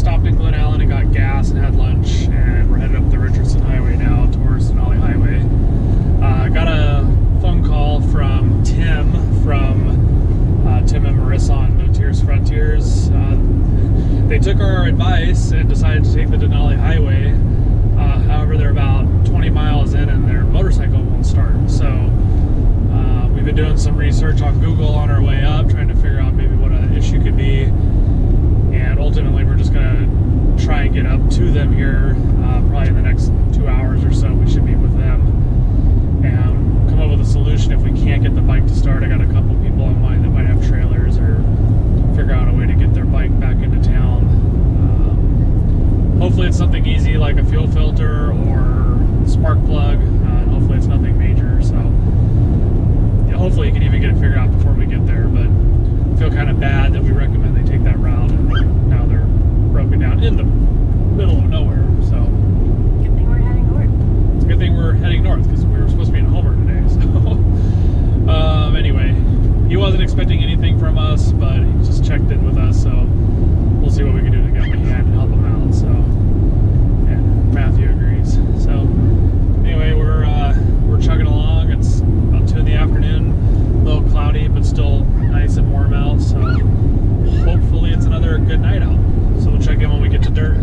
stopped in Glen Allen and got gas and had lunch, and we're headed up the Richardson Highway now towards Denali Highway. Got a phone call from Tim and Marissa on No Tears Frontiers. They took our advice and decided to take the Denali Highway. However, they're about 20 miles in and their motorcycle won't start. So we've been doing some research on Google on our way up, trying to figure out maybe what an issue could be. And ultimately, we're just going to try and get up to them here probably in the next 2 hours or so. We should be with them and come up with a solution if we can't get the bike to start. I got a couple people in mind that might have trailers, or figure out a way to get their bike back into town. Hopefully it's something easy like a fuel filter or spark plug. Hopefully it's nothing major. So yeah, hopefully you can even get it figured out before we get there. But I feel kind of bad that we recommend they take that route and now they're broken down in the middle of nowhere. So good thing we're heading north. It's a good thing we're heading north because we were supposed to be in Homer today. So anyway, he wasn't expecting anything from us, but he just checked in with us. So we'll see what we can do to get him a hand and help him out. So, and Matthew agrees. So anyway, we're chugging along. It's about 2 in the afternoon, a little cloudy, but still nice and warm out. So hopefully it's another good night out. So we'll check in when we get to dirt.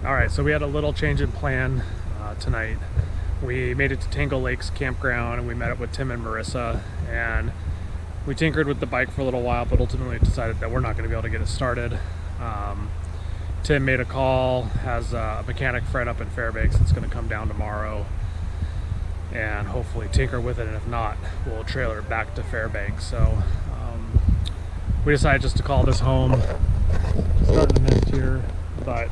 Alright, so we had a little change in plan tonight. We made it to Tangle Lake's campground and we met up with Tim and Marissa, and we tinkered with the bike for a little while, but ultimately decided that we're not going to be able to get it started. Tim made a call, has a mechanic friend up in Fairbanks that's going to come down tomorrow and hopefully tinker with it, and if not, we'll trailer it back to Fairbanks. So we decided just to call this home, start the mist here, but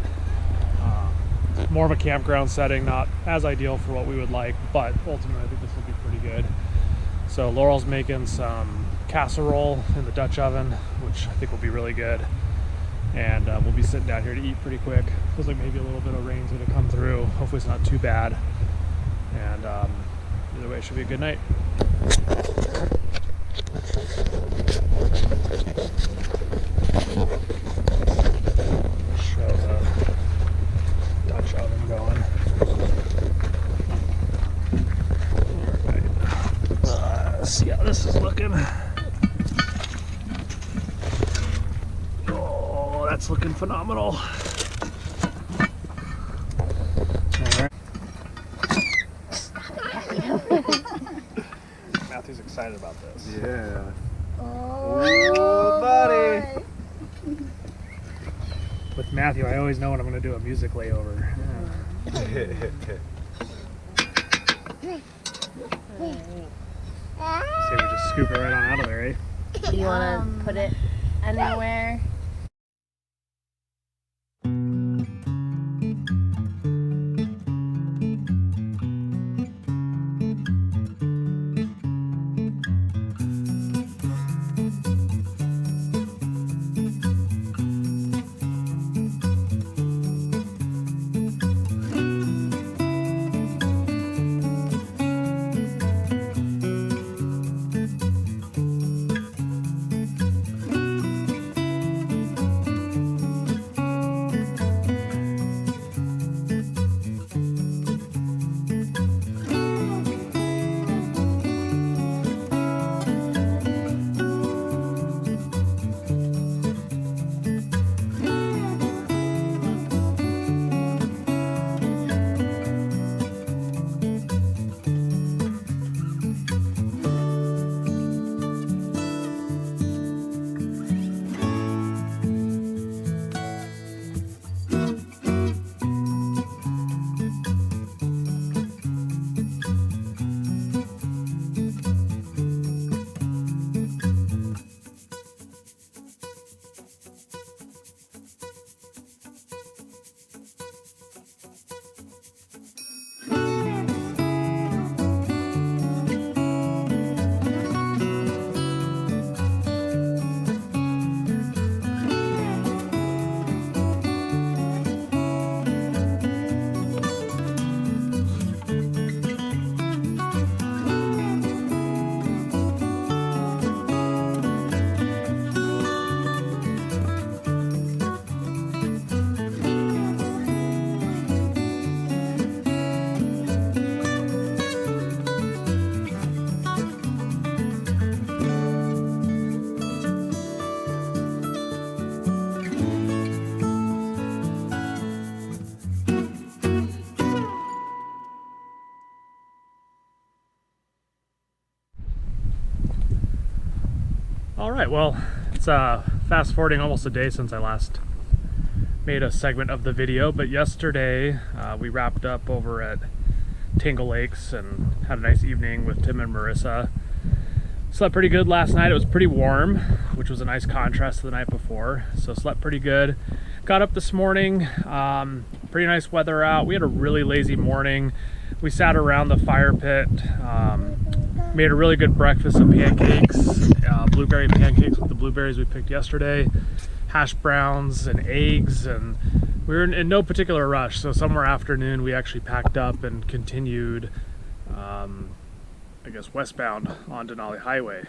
more of a campground setting, not as ideal for what we would like, but ultimately I think this will be pretty good. So Laurel's making some casserole in the Dutch oven, which I think will be really good, and we'll be sitting down here to eat pretty quick. Feels like maybe a little bit of rain's going to come through. Hopefully it's not too bad, and either way it should be a good night. Show the Dutch oven going. Alright, let's see how this is looking. Oh, that's looking phenomenal. Alright. Matthew's excited about this. Yeah. Oh, buddy. With Matthew, I always know when I'm going to do a music layover. Say we just scoop it right on out of there, eh? do you want to put it anywhere? right, well, it's fast forwarding almost a day since I last made a segment of the video, but yesterday we wrapped up over at Tingle Lakes and had a nice evening with Tim and Marissa. Slept pretty good last night. It was pretty warm, which was a nice contrast to the night before, so slept pretty good. Got up this morning, pretty nice weather out. We had a really lazy morning. We sat around the fire pit, made a really good breakfast of pancakes, blueberry pancakes with the blueberries we picked yesterday, hash browns and eggs, and we were in no particular rush. So somewhere afternoon we actually packed up and continued, I guess, westbound on Denali Highway.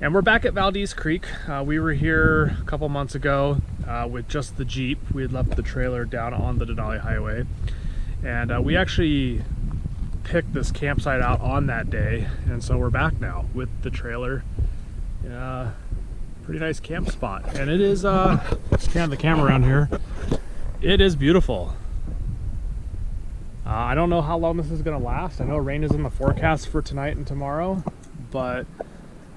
And we're back at Valdez Creek. We were here a couple months ago with just the Jeep. We had left the trailer down on the Denali Highway. And we actually picked this campsite out on that day. And so we're back now with the trailer. Pretty nice camp spot. And it is, pan the camera around here. It is beautiful. I don't know how long this is gonna last. I know rain is in the forecast for tonight and tomorrow, but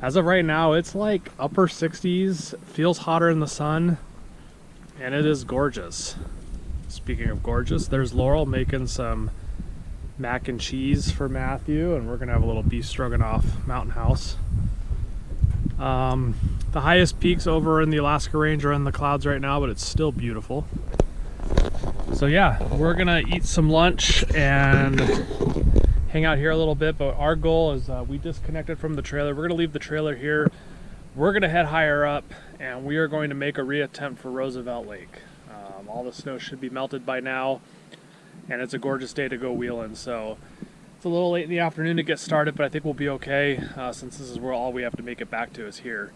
as of right now, it's like upper 60s, feels hotter in the sun, and it is gorgeous. Speaking of gorgeous, there's Laurel making some mac and cheese for Matthew, and we're gonna have a little beef stroganoff mountain house. The highest peaks over in the Alaska Range are in the clouds right now, but it's still beautiful. So yeah, we're gonna eat some lunch and hang out here a little bit, but our goal is we disconnected from the trailer. We're gonna leave the trailer here. We're gonna head higher up, and we are going to make a reattempt for Roosevelt Lake. All the snow should be melted by now, and it's a gorgeous day to go wheeling. So it's a little late in the afternoon to get started, but I think we'll be okay since this is where all we have to make it back to is here.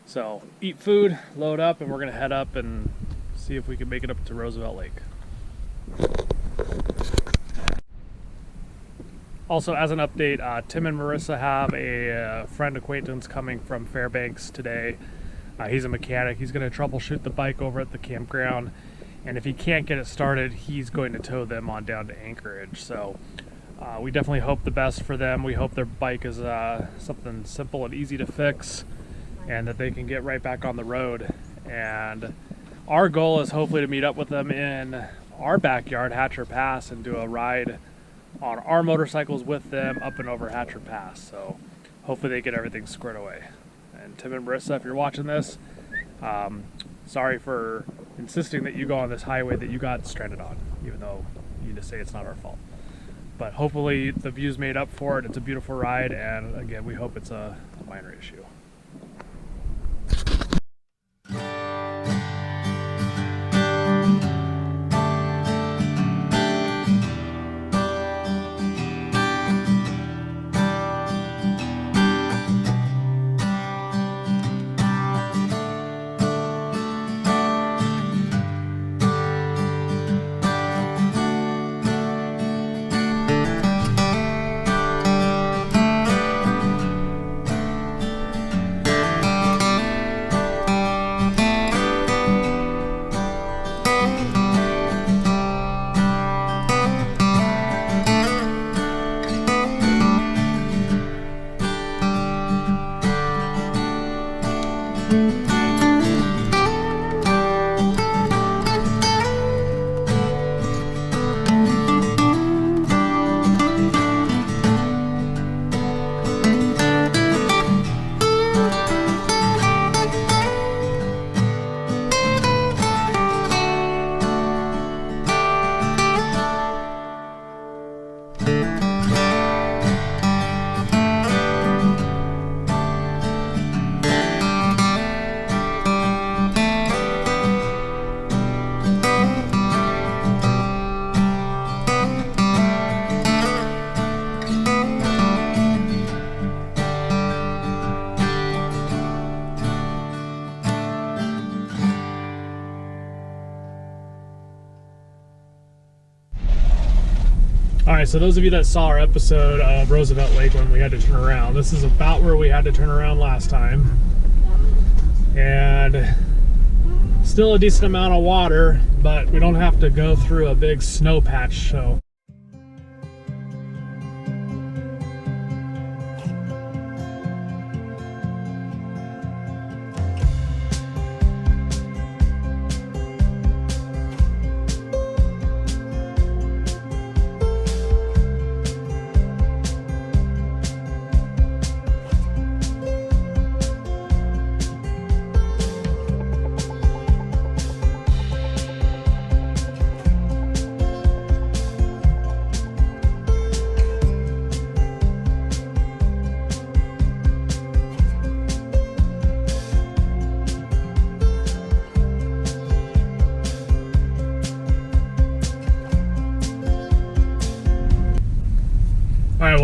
So eat food, load up, and we're gonna head up and see if we can make it up to Roosevelt Lake. Also, as an update, Tim and Marissa have a friend acquaintance coming from Fairbanks today. He's a mechanic. He's going to troubleshoot the bike over at the campground, and if he can't get it started, he's going to tow them on down to Anchorage. So we definitely hope the best for them. We hope their bike is something simple and easy to fix, and that they can get right back on the road. And our goal is hopefully to meet up with them in our backyard, Hatcher Pass, and do a ride on our motorcycles with them up and over Hatcher Pass. So hopefully they get everything squared away. And Tim and Marissa, if you're watching this, sorry for insisting that you go on this highway that you got stranded on, even though you just say it's not our fault. But hopefully the view's made up for it. It's a beautiful ride, and again, we hope it's a minor issue. Alright, so those of you that saw our episode of Roosevelt Lake when we had to turn around, this is about where we had to turn around last time. And still a decent amount of water, but we don't have to go through a big snow patch, so.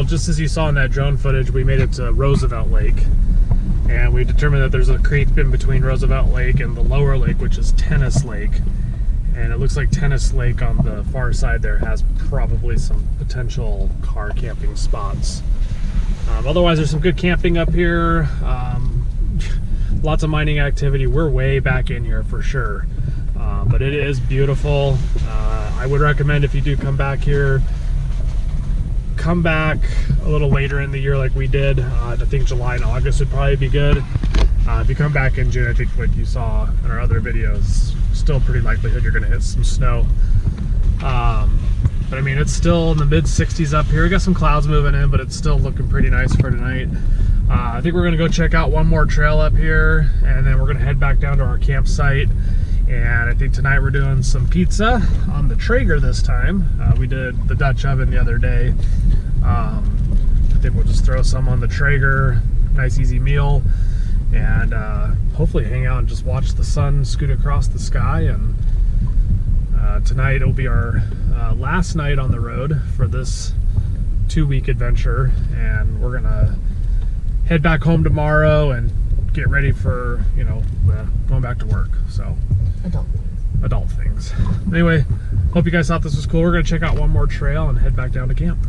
just as you saw in that drone footage, we made it to Roosevelt Lake, and we determined that there's a creek in between Roosevelt Lake and the lower lake, which is Tennis Lake. And it looks like Tennis Lake on the far side there has probably some potential car camping spots. Otherwise, there's some good camping up here. Lots of mining activity. We're way back in here for sure. But it is beautiful. I would recommend, if you do come back here, come back a little later in the year like we did. I think July and August would probably be good. If you come back in June, I think like you saw in our other videos, still pretty likelihood you're gonna hit some snow. But I mean, it's still in the mid 60s up here. We got some clouds moving in, but it's still looking pretty nice for tonight. I think we're gonna go check out one more trail up here, and then we're gonna head back down to our campsite. And I think tonight we're doing some pizza on the Traeger this time. We did the Dutch oven the other day. I think we'll just throw some on the Traeger, nice easy meal, and hopefully hang out and just watch the sun scoot across the sky. And tonight will be our last night on the road for this 2-week adventure, and we're gonna head back home tomorrow and get ready for, you know, going back to work. So adult things. Anyway, hope you guys thought this was cool. We're gonna check out one more trail and head back down to camp.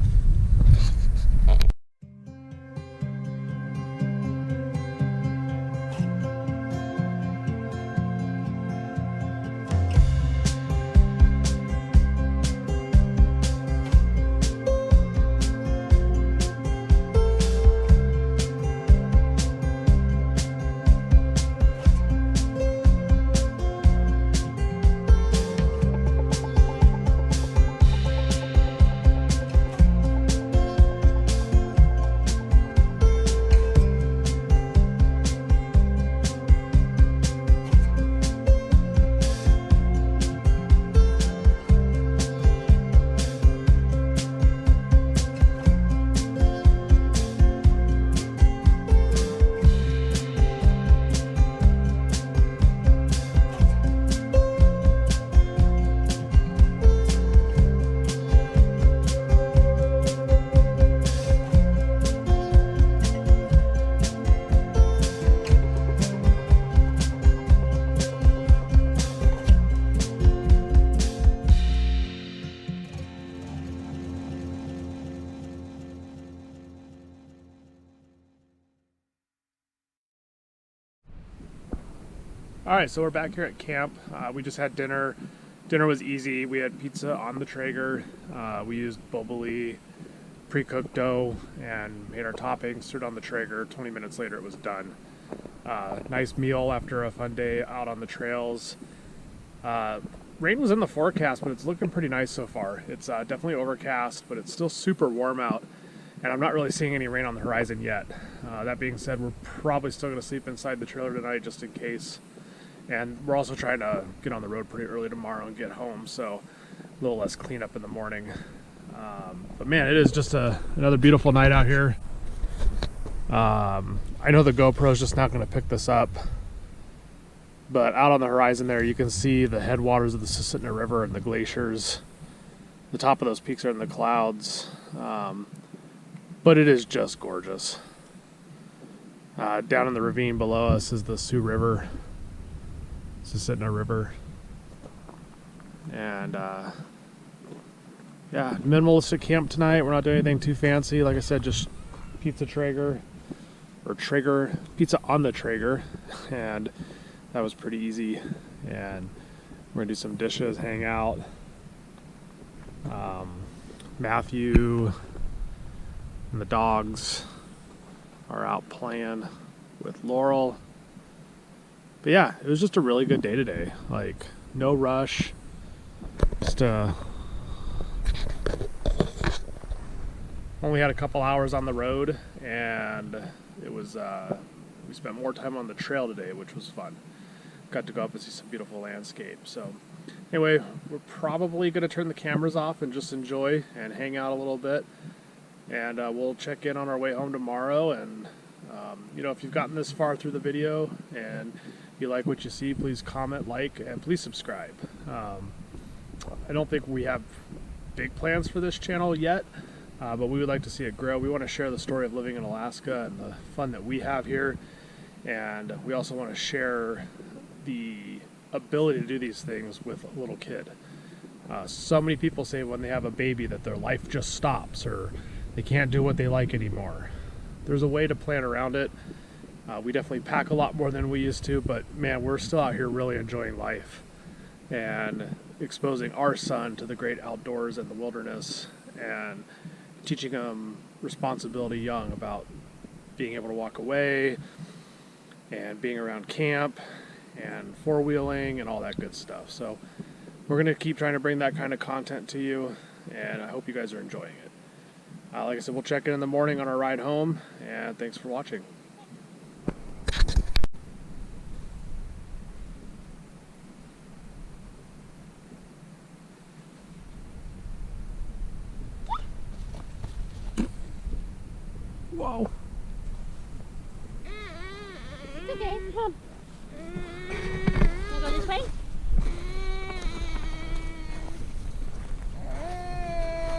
All right, so we're back here at camp. We just had dinner. Dinner was easy. We had pizza on the Traeger. We used Boboli pre-cooked dough and made our toppings, threw it on the Traeger. 20 minutes later, it was done. Nice meal after a fun day out on the trails. Rain was in the forecast, but it's looking pretty nice so far. It's definitely overcast, but it's still super warm out, and I'm not really seeing any rain on the horizon yet. That being said, we're probably still going to sleep inside the trailer tonight just in case. And we're also trying to get on the road pretty early tomorrow and get home, so a little less cleanup in the morning. But man, it is just another beautiful night out here. I know the GoPro is just not going to pick this up, but out on the horizon there, you can see the headwaters of the Susitna River and the glaciers. The top of those peaks are in the clouds, but it is just gorgeous. Down in the ravine below us is the Sioux River. Susitna River, and yeah, minimalistic camp tonight. We're not doing anything too fancy. Like I said, just pizza Traeger, or Traeger, pizza on the Traeger, and that was pretty easy. And we're gonna do some dishes, hang out. Matthew and the dogs are out playing with Laurel. But yeah, it was just a really good day today. Like, no rush. Just only had a couple hours on the road, and it was we spent more time on the trail today, which was fun. Got to go up and see some beautiful landscape. So anyway, we're probably going to turn the cameras off and just enjoy and hang out a little bit. And we'll check in on our way home tomorrow. And you know, if you've gotten this far through the video and you like what you see, please comment, like, and please subscribe. I don't think we have big plans for this channel yet, but we would like to see it grow. We want to share the story of living in Alaska and the fun that we have here, and we also want to share the ability to do these things with a little kid. So many people say when they have a baby that their life just stops or they can't do what they like anymore. There's a way to plan around it. We definitely pack a lot more than we used to, but man, we're still out here really enjoying life and exposing our son to the great outdoors and the wilderness and teaching him responsibility young about being able to walk away and being around camp and four-wheeling and all that good stuff. So we're going to keep trying to bring that kind of content to you, and I hope you guys are enjoying it. Like I said, we'll check in the morning on our ride home, and thanks for watching. Whoa. It's okay. Come on. Wanna go this way?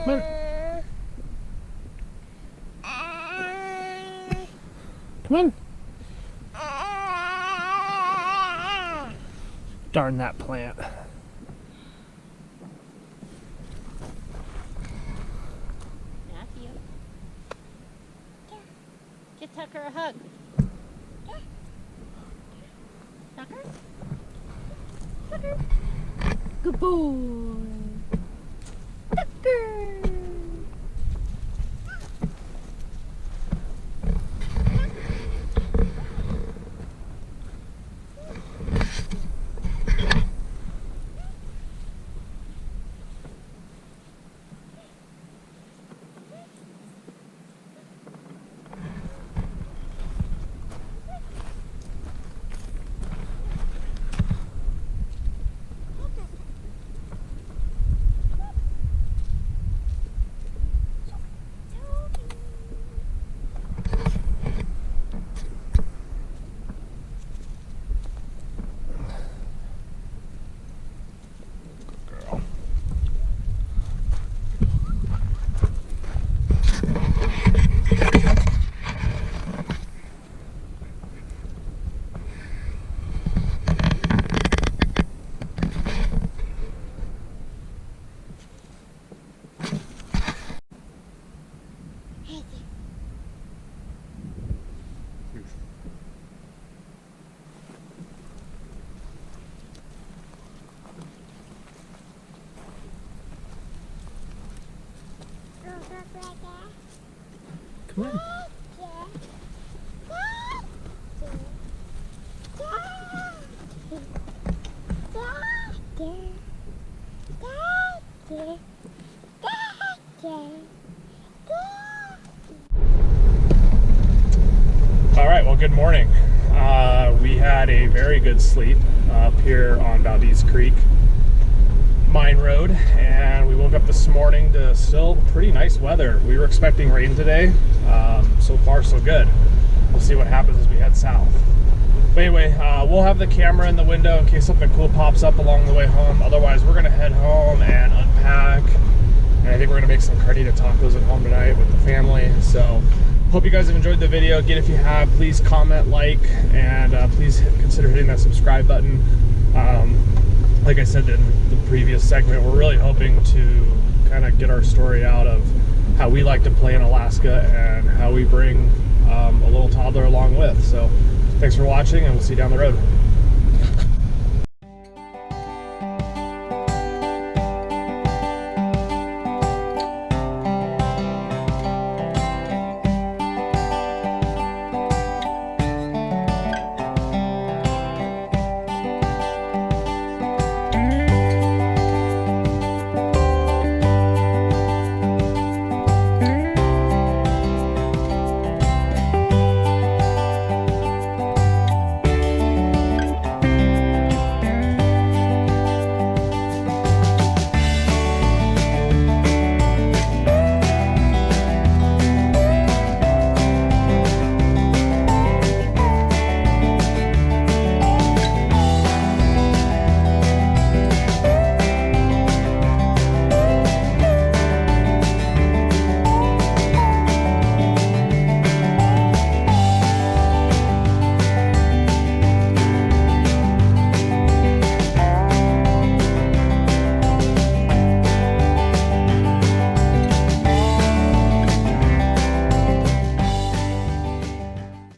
Come on. Come on. Darn that plant. Matthew. Give Tucker a hug. Tucker? Tucker. Good boy. Tucker. Come on. All right, well, good morning. We had a very good sleep up here on Valdez Creek Mine Road, and we woke up this morning to still pretty nice weather. We were expecting rain today. So far so good. We'll see what happens as we head south. But anyway, we'll have the camera in the window in case something cool pops up along the way home. Otherwise, we're gonna head home and unpack, and I think we're gonna make some carnita tacos at home tonight with the family. So hope you guys have enjoyed the video. Again, if you have, please comment, like, and please consider hitting that subscribe button. Like I said in the previous segment, we're really hoping to kind of get our story out of how we like to play in Alaska and how we bring a little toddler along with. So thanks for watching, and we'll see you down the road.